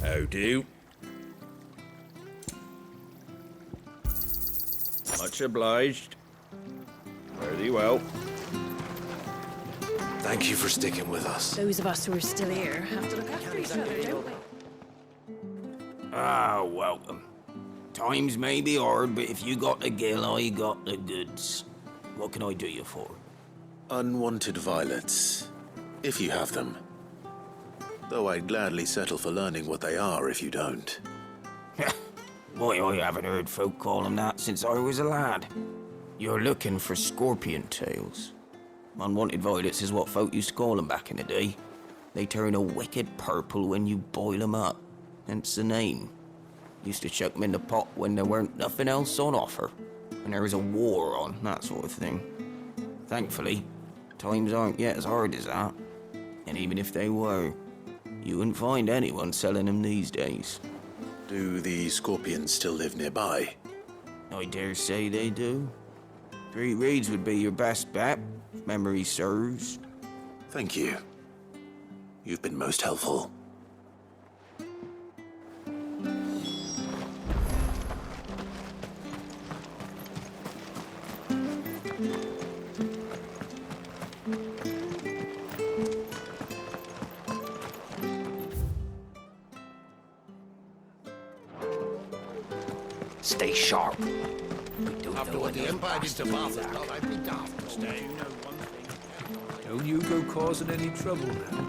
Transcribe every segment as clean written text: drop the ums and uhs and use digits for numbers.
How do? Much obliged. Fare thee well. Thank you for sticking with us. Those of us who are still here have to look after each other, don't we? Ah, welcome. Times may be hard, but if you got the gill, I got the goods. What can I do you for? Unwanted violets, if you have them. Though I'd gladly settle for learning what they are if you don't. Boy, I haven't heard folk call them that since I was a lad. You're looking for scorpion tails. Unwanted violets is what folk used to call them back in the day. They turn a wicked purple when you boil them up, hence the name. Used to chuck them in the pot when there weren't nothing else on offer, and there was a war on, that sort of thing. Thankfully, times aren't yet as hard as that, and even if they were, you wouldn't find anyone selling them these days. Do the scorpions still live nearby? I dare say they do. 3 reeds would be your best bet, if memory serves. Thank you. You've been most helpful. Stay sharp. After what the Empire did to Barthas, I'd be daft to stay. Don't you go causing any trouble now.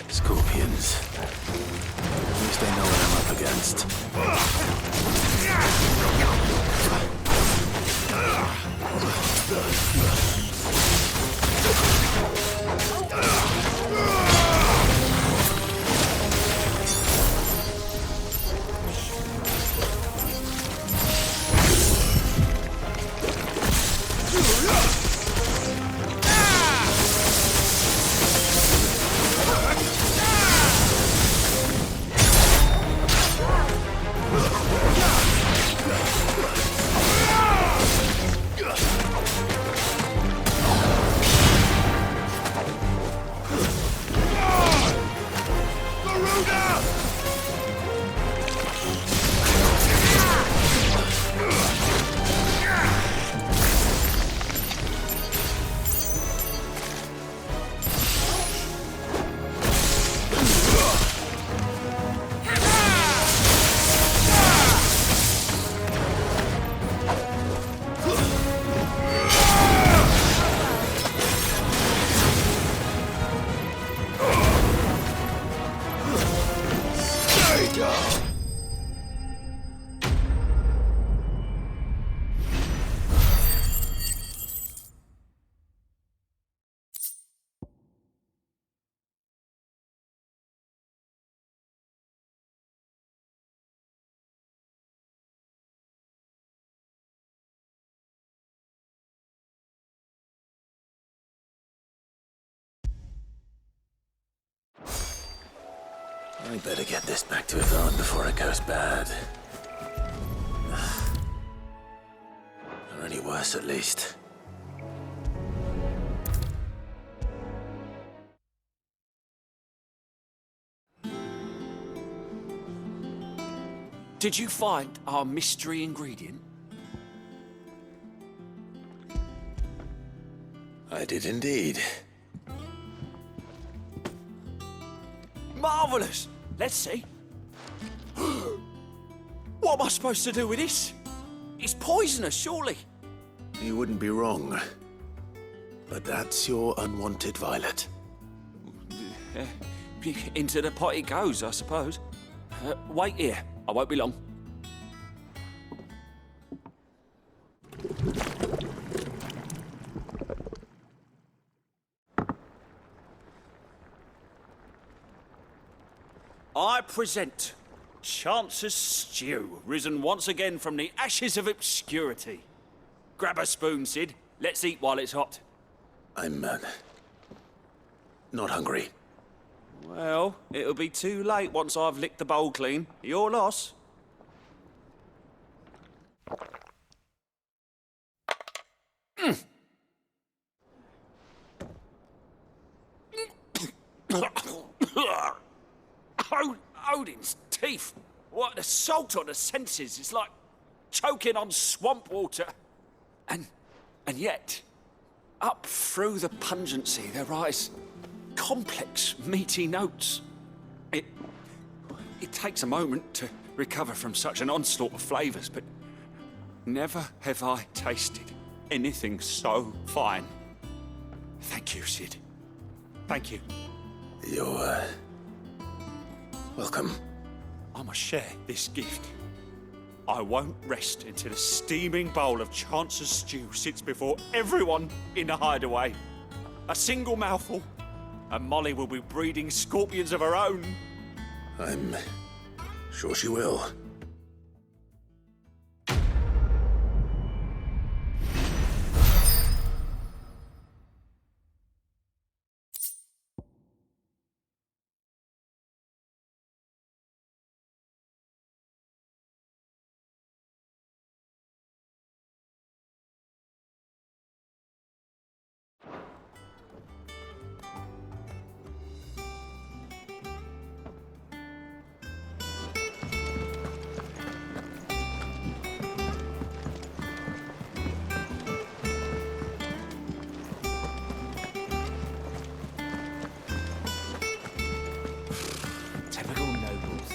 Scorpions. At least I know what I'm up against. I better get this back to Yvonne before it goes bad. Or any worse, at least. Did you find our mystery ingredient? I did indeed. Marvellous! Let's see. What am I supposed to do with this? It's poisonous, surely. You wouldn't be wrong. But that's your unwanted violet. Into the pot it goes, I suppose. Wait here. I won't be long. present Chance's stew, risen once again from the ashes of obscurity. Grab a spoon, Sid. Let's eat while it's hot. I'm, not hungry. Well, it'll be too late once I've licked the bowl clean. Your loss. Odin's teeth. What, the salt on the senses. It's like choking on swamp water. And yet, up through the pungency, there rise complex, meaty notes. It takes a moment to recover from such an onslaught of flavours, but never have I tasted anything so fine. Thank you, Sid. Thank you. You're, welcome. I must share this gift. I won't rest until a steaming bowl of Chance's stew sits before everyone in the hideaway. A single mouthful, and Molly will be breeding scorpions of her own. I'm sure she will. Typical nobles.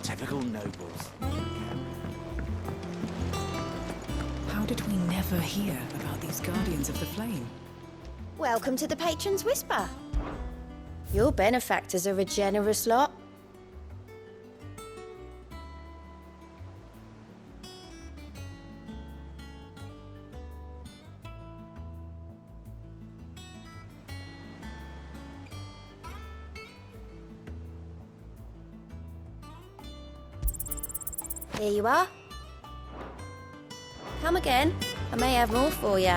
Typical nobles. How did we never hear about these Guardians of the Flame? Welcome to the Patron's Whisper. Your benefactors are a generous lot. Here you are. Come again. I may have more for you.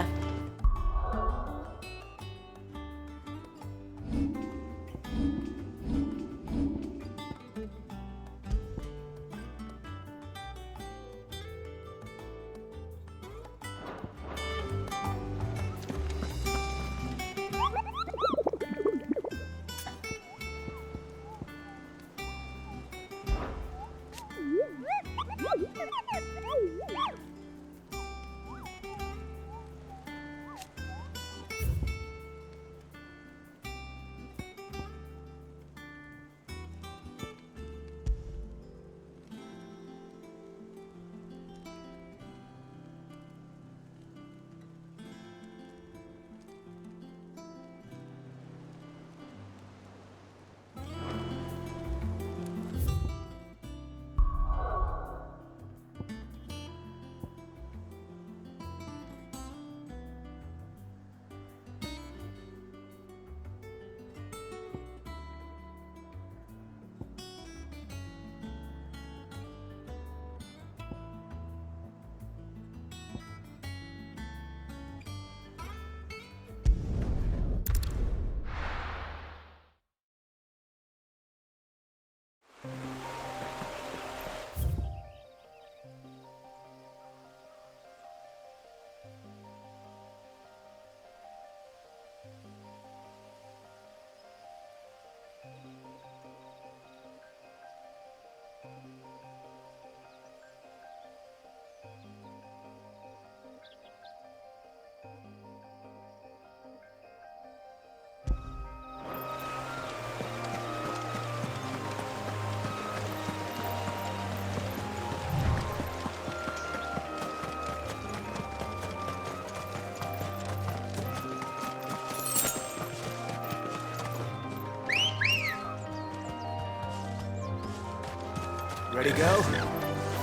Ready, go?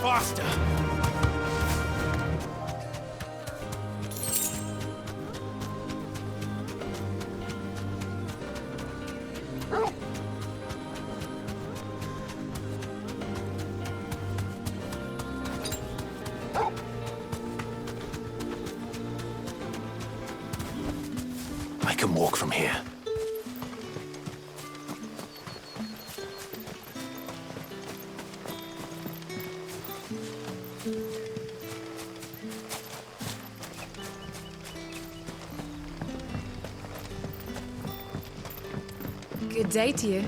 Faster! I can walk from here. Good day to you.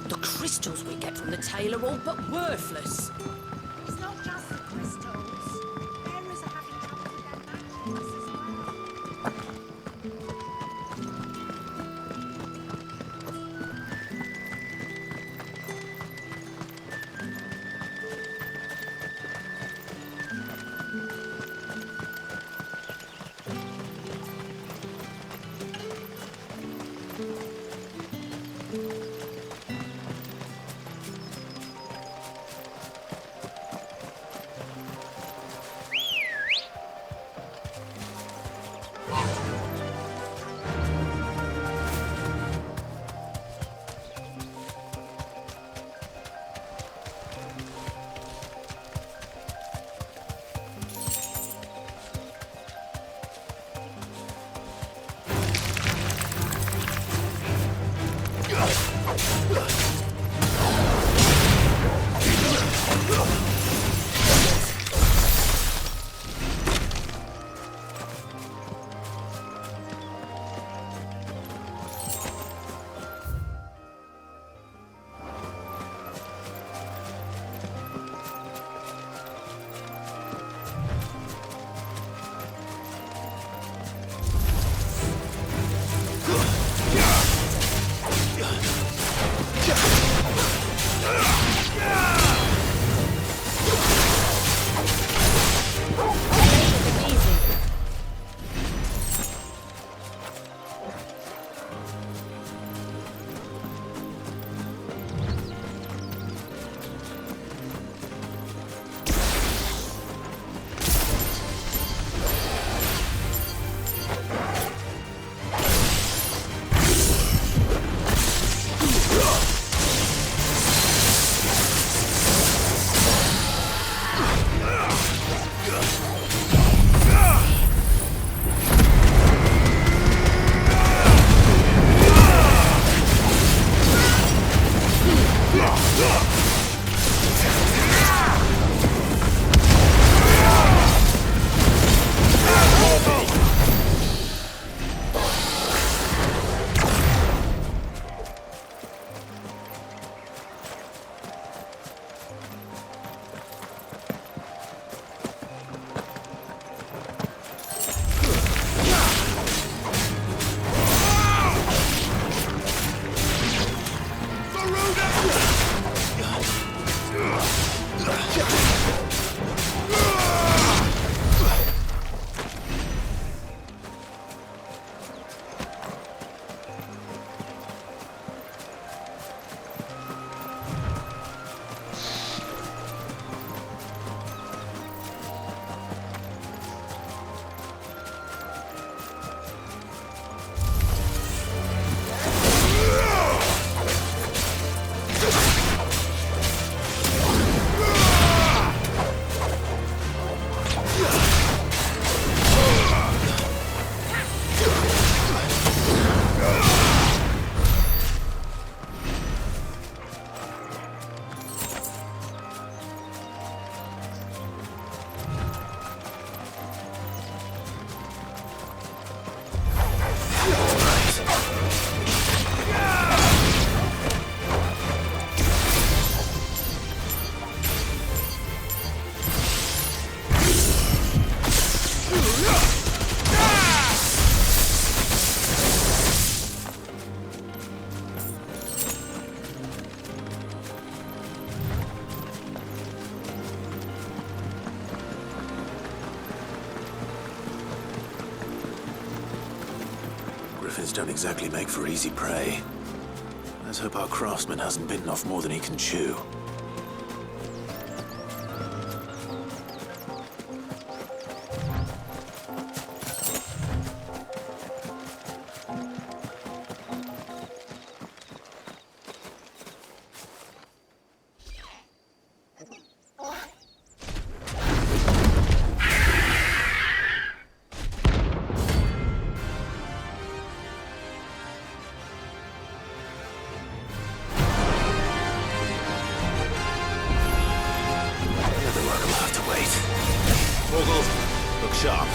The crystals we get from the tail are all but worthless. It's not just the crystals. Bearers are having trouble with their magics as well. Fighters don't exactly make for easy prey. Let's hope our craftsman hasn't bitten off more than he can chew. Look sharp.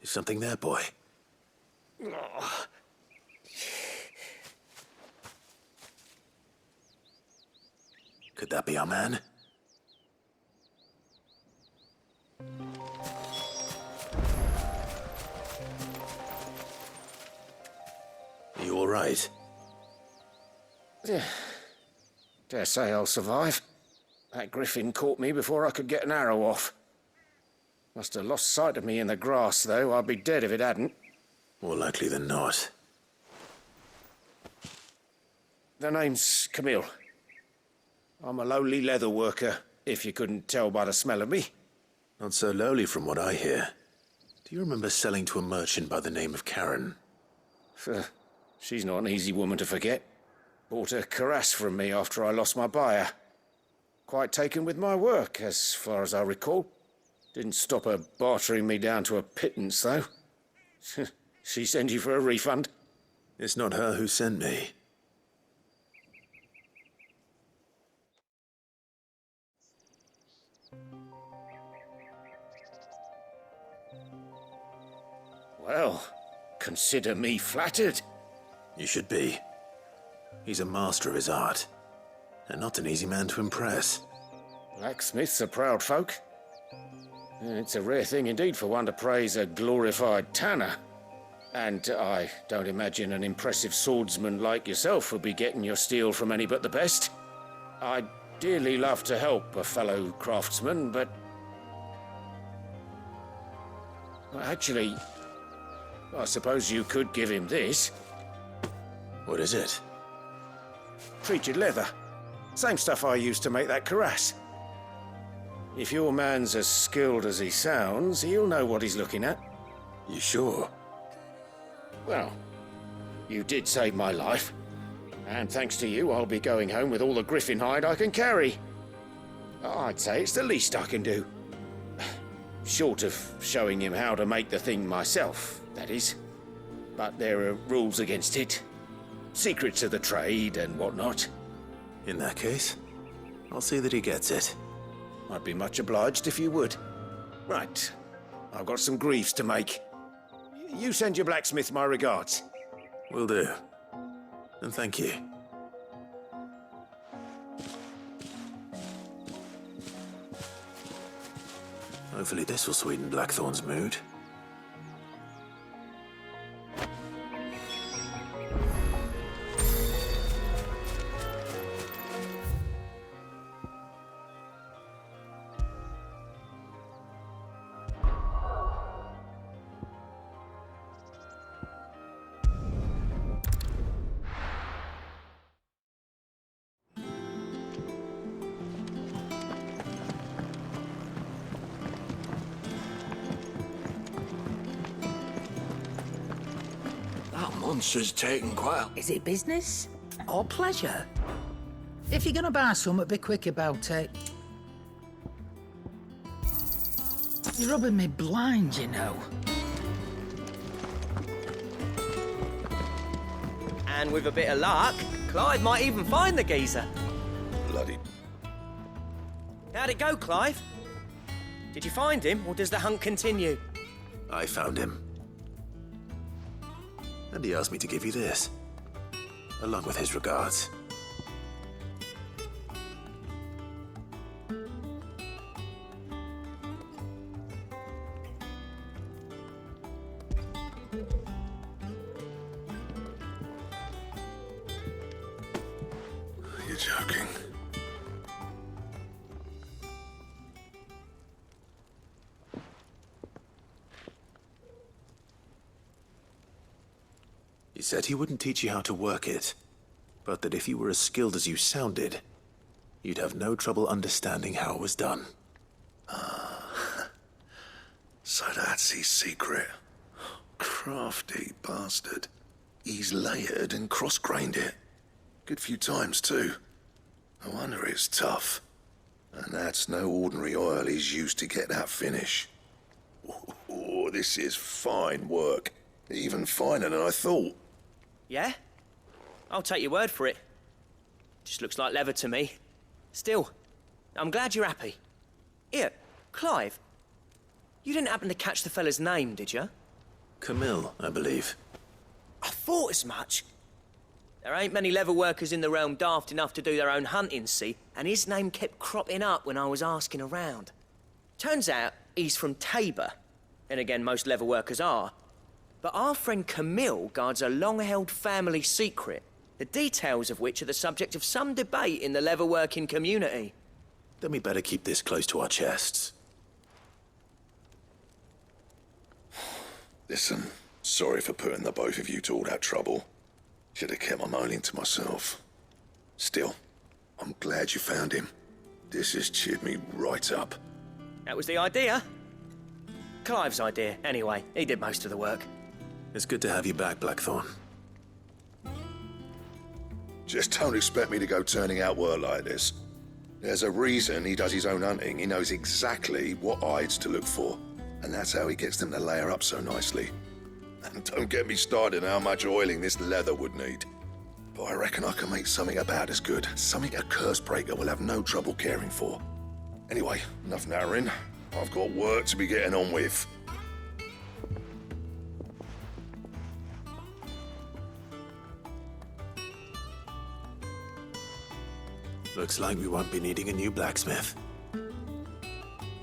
Is something there, boy? Could that be our man? Are you all right? Dare say I'll survive. That griffin caught me before I could get an arrow off. Must have lost sight of me in the grass, though. I'd be dead if it hadn't. More likely than not. The name's Camille. I'm a lowly leather worker, if you couldn't tell by the smell of me. Not so lowly from what I hear. Do you remember selling to a merchant by the name of Karen? She's not an easy woman to forget. Bought a cuirass from me after I lost my buyer. Quite taken with my work, as far as I recall. Didn't stop her bartering me down to a pittance, though. She sent you for a refund? It's not her who sent me. Well, consider me flattered. You should be. He's a master of his art, and not an easy man to impress. Blacksmiths are proud folk. It's a rare thing indeed for one to praise a glorified tanner. And I don't imagine an impressive swordsman like yourself would be getting your steel from any but the best. I'd dearly love to help a fellow craftsman, but... Well, actually, I suppose you could give him this. What is it? Treated leather. Same stuff I used to make that cuirass. If your man's as skilled as he sounds, he'll know what he's looking at. You sure? Well, you did save my life. And thanks to you, I'll be going home with all the griffin hide I can carry. I'd say it's the least I can do. Short of showing him how to make the thing myself, that is. But there are rules against it. Secrets of the trade and whatnot. In that case, I'll see that he gets it. I'd be much obliged if you would. Right. I've got some greaves to make. You send your blacksmith my regards. Will do. And thank you. Hopefully this will sweeten Blackthorn's mood. Monster's taking quite. Is it business or pleasure? If you're gonna buy something, be quick about it. You're rubbing me blind, you know. And with a bit of luck, Clive might even find the geezer. Bloody... How'd it go, Clive? Did you find him, or does the hunt continue? I found him. And he asked me to give you this, along with his regards. You're joking. He said he wouldn't teach you how to work it, but that if you were as skilled as you sounded, you'd have no trouble understanding how it was done. So that's his secret. Crafty bastard. He's layered and cross-grained it. Good few times, too. No wonder it's tough. And that's no ordinary oil he's used to get that finish. Oh, this is fine work. Even finer than I thought. Yeah? I'll take your word for it. Just looks like leather to me. Still, I'm glad you're happy. Here, Clive. You didn't happen to catch the fella's name, did you? Camille, I believe. I thought as much. There ain't many leather workers in the realm daft enough to do their own hunting, see? And his name kept cropping up when I was asking around. Turns out he's from Tabor. And again, most leather workers are. But our friend Camille guards a long-held family secret, the details of which are the subject of some debate in the leather-working community. Then we better keep this close to our chests. Listen, sorry for putting the both of you to all that trouble. Should have kept my moaning to myself. Still, I'm glad you found him. This has cheered me right up. That was the idea. Clive's idea, anyway. He did most of the work. It's good to have you back, Blackthorn. Just don't expect me to go turning out work like this. There's a reason he does his own hunting. He knows exactly what hides to look for. And that's how he gets them to layer up so nicely. And don't get me started on how much oiling this leather would need. But I reckon I can make something about as good. Something a curse breaker will have no trouble caring for. Anyway, enough narrowing. I've got work to be getting on with. Looks like we won't be needing a new blacksmith.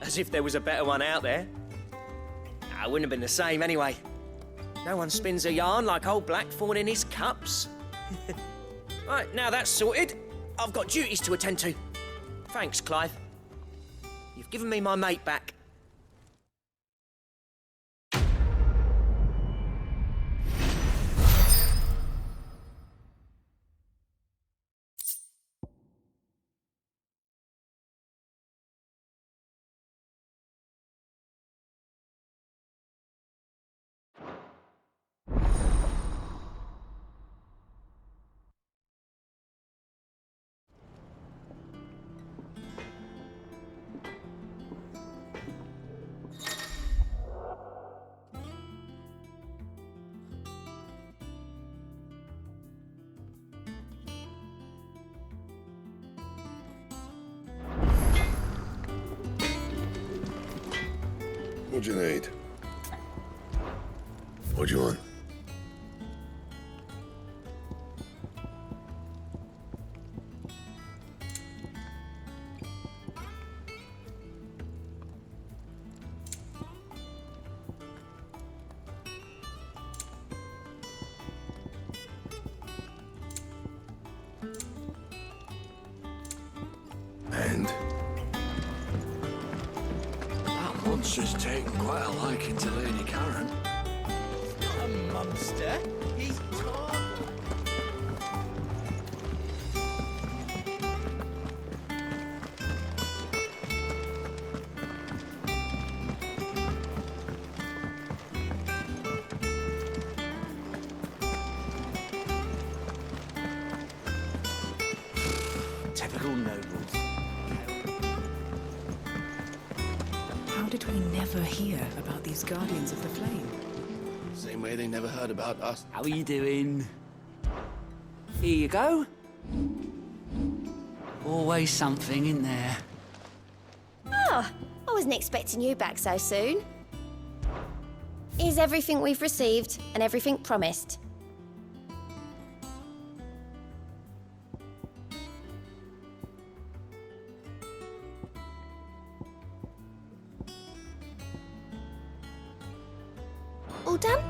As if there was a better one out there. I wouldn't have been the same anyway. No one spins a yarn like old Blackthorn in his cups. Right, now that's sorted, I've got duties to attend to. Thanks, Clive. You've given me my mate back. What do you need? What do you want? And? That monster's taken quite a liking to Lady Karen. He's not a monster. He's tall. Typical nobles. How did we never hear about these Guardians of the Flame? Same way they never heard about us. How are you doing? Here you go. Always something in there. Oh, I wasn't expecting you back so soon. Here's everything we've received and everything promised. All done?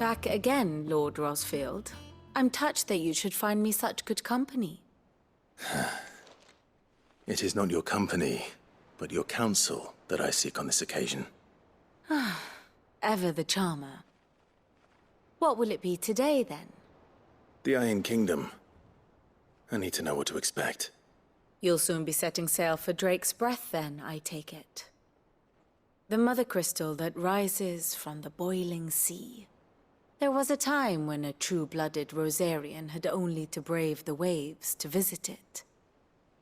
back again, Lord Rosfield. I'm touched that you should find me such good company. It is not your company, but your counsel that I seek on this occasion. Ever the charmer. What will it be today, then? The Iron Kingdom. I need to know what to expect. You'll soon be setting sail for Drake's Breath, then, I take it. The mother crystal that rises from the boiling sea. There was a time when a true-blooded Rosarian had only to brave the waves to visit it.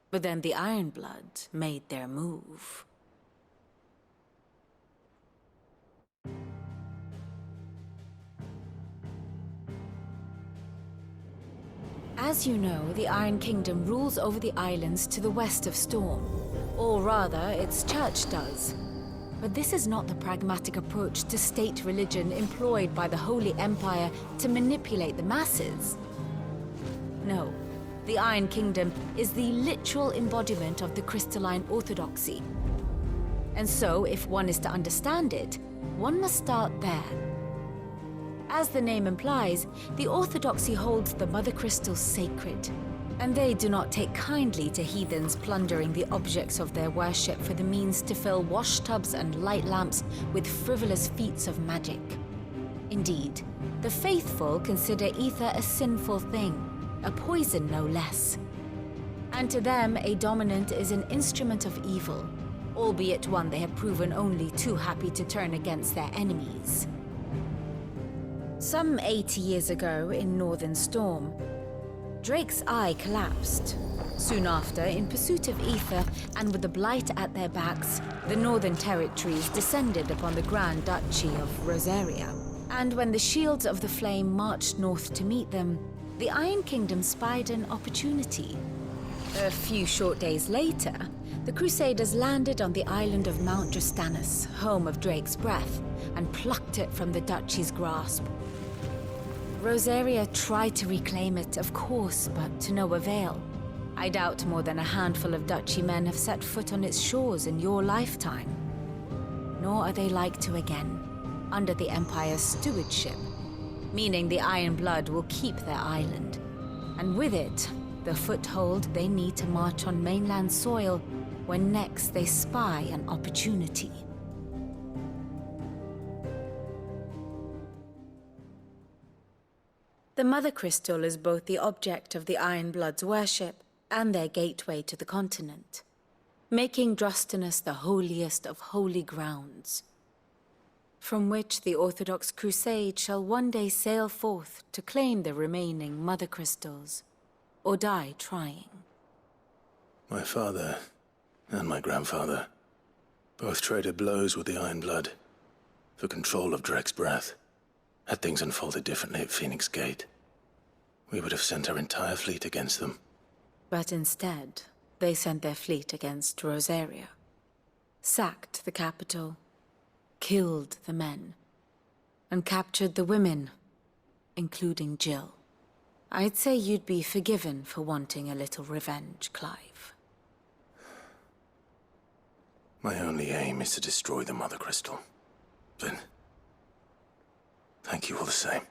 But then the Ironblood made their move. As you know, the Iron Kingdom rules over the islands to the west of Storm. Or rather, its church does. But this is not the pragmatic approach to state religion employed by the Holy Empire to manipulate the masses. No, the Iron Kingdom is the literal embodiment of the crystalline orthodoxy. And so, if one is to understand it, one must start there. As the name implies, the orthodoxy holds the mother crystals sacred, and they do not take kindly to heathens plundering the objects of their worship for the means to fill washtubs and light lamps with frivolous feats of magic. Indeed, the faithful consider ether a sinful thing, a poison no less. And to them, a dominant is an instrument of evil, albeit one they have proven only too happy to turn against their enemies. Some 80 years ago, in Northern Storm, Drake's eye collapsed. Soon after, in pursuit of ether and with the Blight at their backs, the Northern Territories descended upon the Grand Duchy of Rosaria. And when the Shields of the Flame marched north to meet them, the Iron Kingdom spied an opportunity. A few short days later, the Crusaders landed on the island of Mount Justanus, home of Drake's Breath, and plucked it from the Duchy's grasp. Rosaria tried to reclaim it, of course, but to no avail. I doubt more than a handful of Duchy men have set foot on its shores in your lifetime. Nor are they like to again, under the Empire's stewardship, meaning the Iron Blood will keep their island, and with it, the foothold they need to march on mainland soil when next they spy an opportunity. The Mother Crystal is both the object of the Iron Blood's worship and their gateway to the continent, making Drostanus the holiest of holy grounds, from which the Orthodox Crusade shall one day sail forth to claim the remaining Mother Crystals, or die trying. My father and my grandfather both traded blows with the Iron Blood for control of Drake's Breath. Had things unfolded differently at Phoenix Gate, we would have sent our entire fleet against them. But instead, they sent their fleet against Rosaria, sacked the capital, killed the men, and captured the women, including Jill. I'd say you'd be forgiven for wanting a little revenge, Clive. My only aim is to destroy the Mother Crystal. But thank you all the same.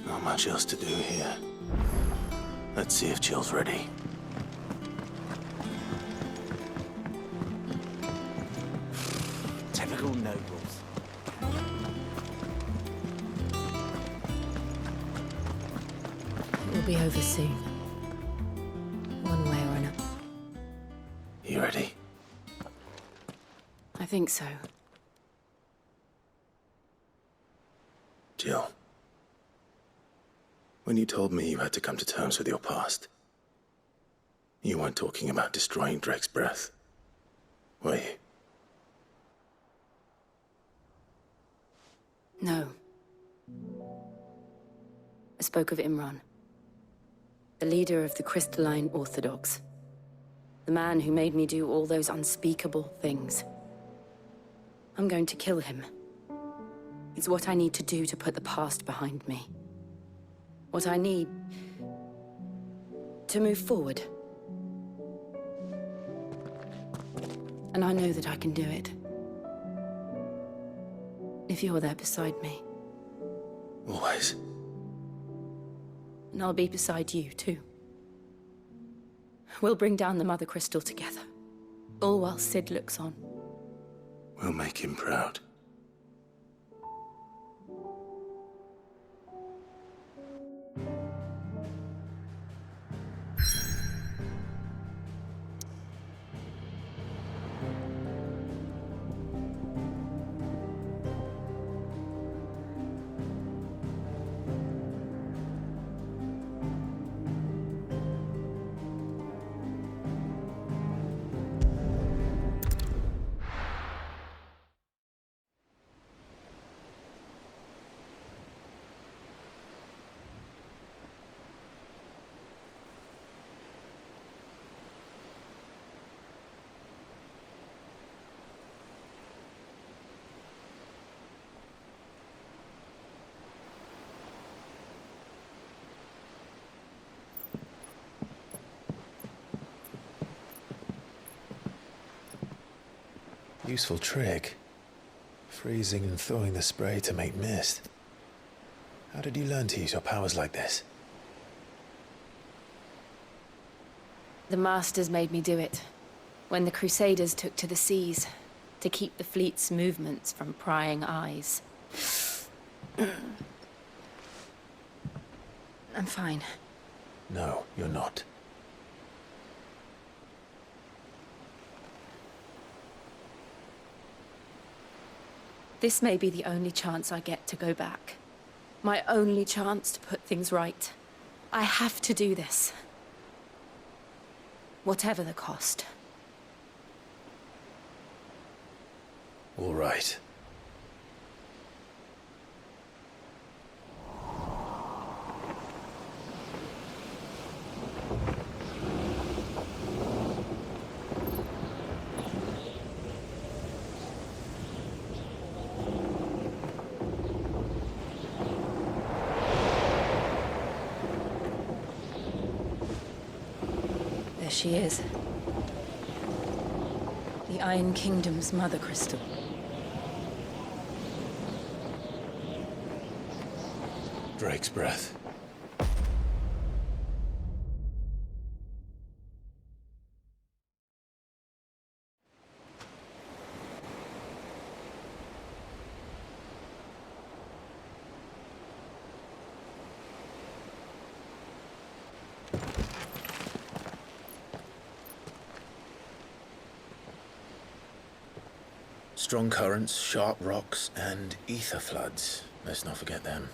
Not much else to do here. Let's see if Jill's ready. Typical nobles. We'll be over soon. One way or another. You ready? I think so. Jill. When you told me you had to come to terms with your past, you weren't talking about destroying Drake's Breath, were you? No. I spoke of Imran, the leader of the Crystalline Orthodox. The man who made me do all those unspeakable things. I'm going to kill him. It's what I need to do to put the past behind me. What I need to move forward. And I know that I can do it. if you're there beside me. Always. And I'll be beside you, too. We'll bring down the Mother Crystal together, all while Sid looks on. We'll make him proud. Useful trick. Freezing and thawing the spray to make mist. How did you learn to use your powers like this? The Masters made me do it, when the Crusaders took to the seas, to keep the fleet's movements from prying eyes. I'm fine. No, you're not. This may be the only chance I get to go back. My only chance to put things right. I have to do this. Whatever the cost. All right. There she is. The Iron Kingdom's Mother Crystal. Drake's breath. Strong currents, sharp rocks, and ether floods. Let's not forget them.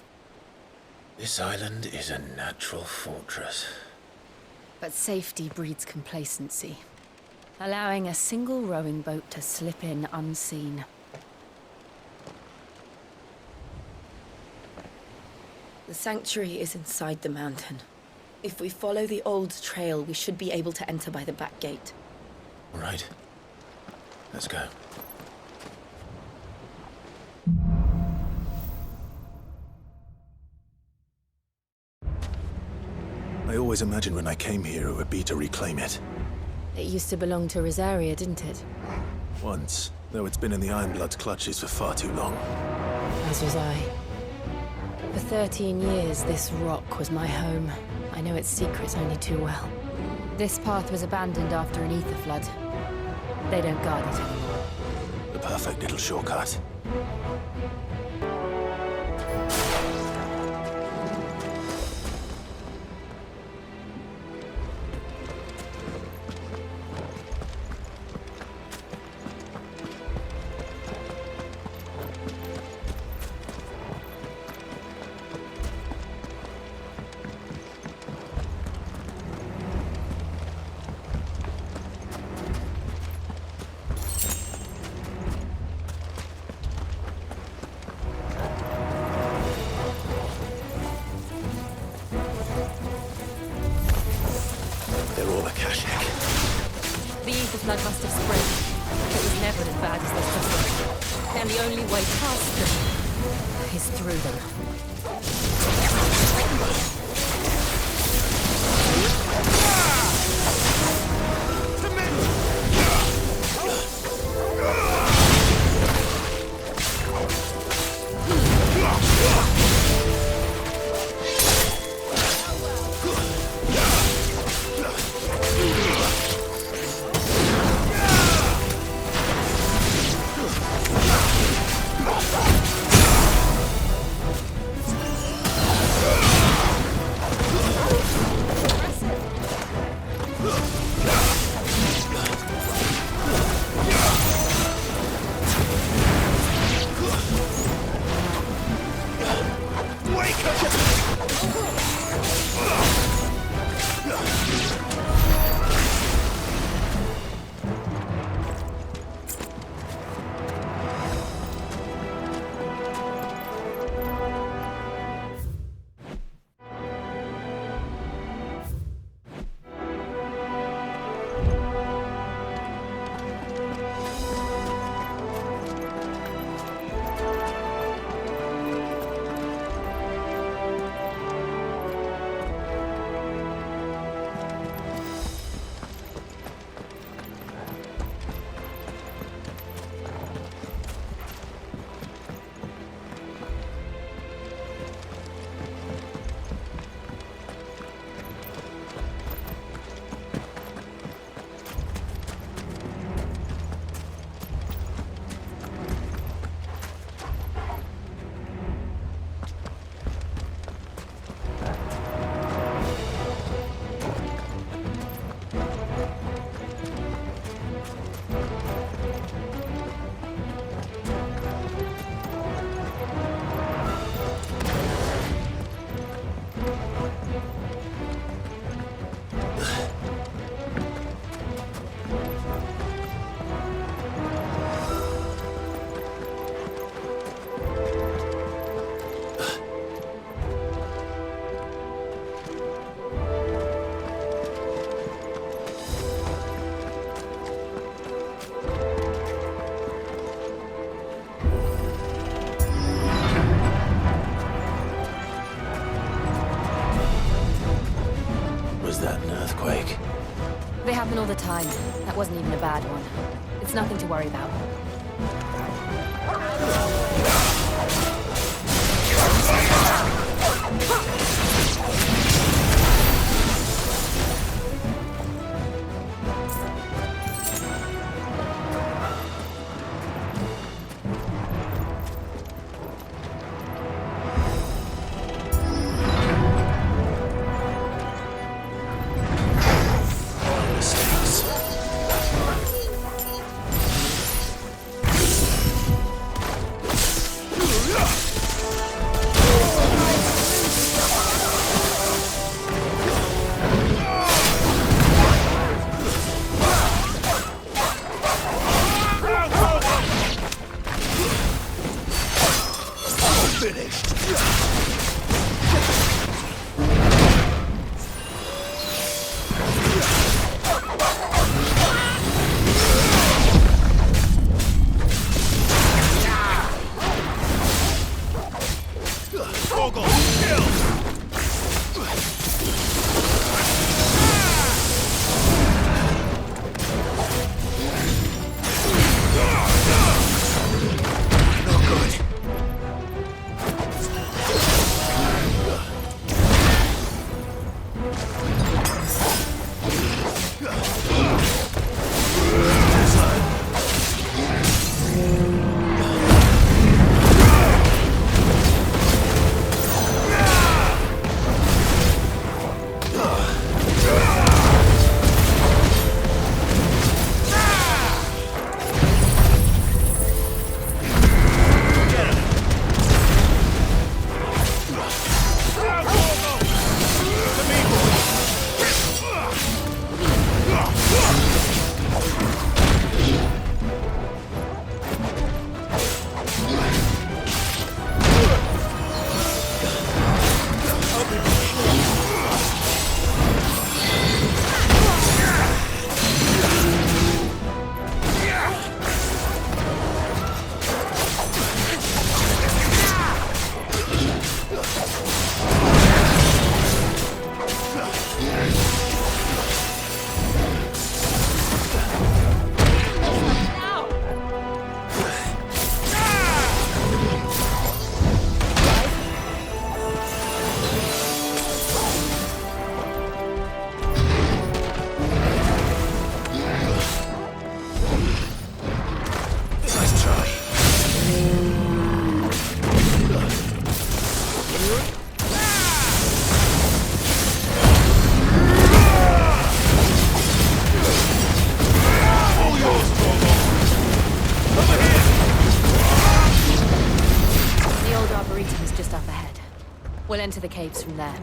This island is a natural fortress. But safety breeds complacency. Allowing a single rowing boat to slip in unseen. The sanctuary is inside the mountain. If we follow the old trail, we should be able to enter by the back gate. All right. Let's go. I always imagined when I came here it would be to reclaim it. It used to belong to Rosaria, didn't it? Once, though it's been in the Ironblood's clutches for far too long. As was I. For 13 years, this rock was my home. I know its secrets only too well. This path was abandoned after an ether flood. They don't guard it anymore. The perfect little shortcut. The ether flood must have spread. It was never as bad as this before. And the only way past them is through them. all the time. That wasn't even a bad one. It's nothing to worry about. We'll enter the caves from there.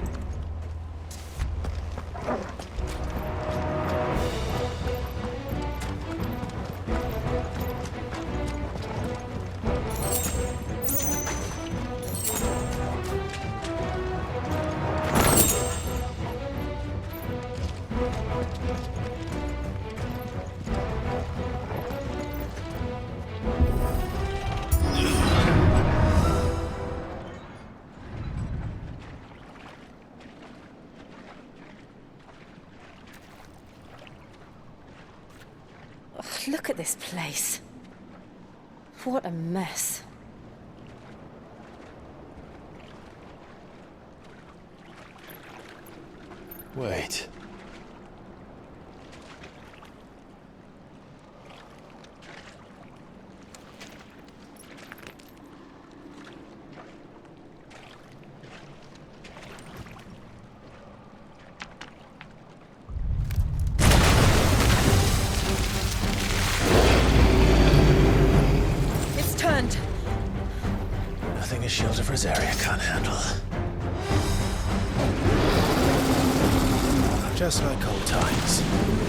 Look at this place. What a mess. Wait. Nothing a shield of Rosaria can't handle. Just like old times.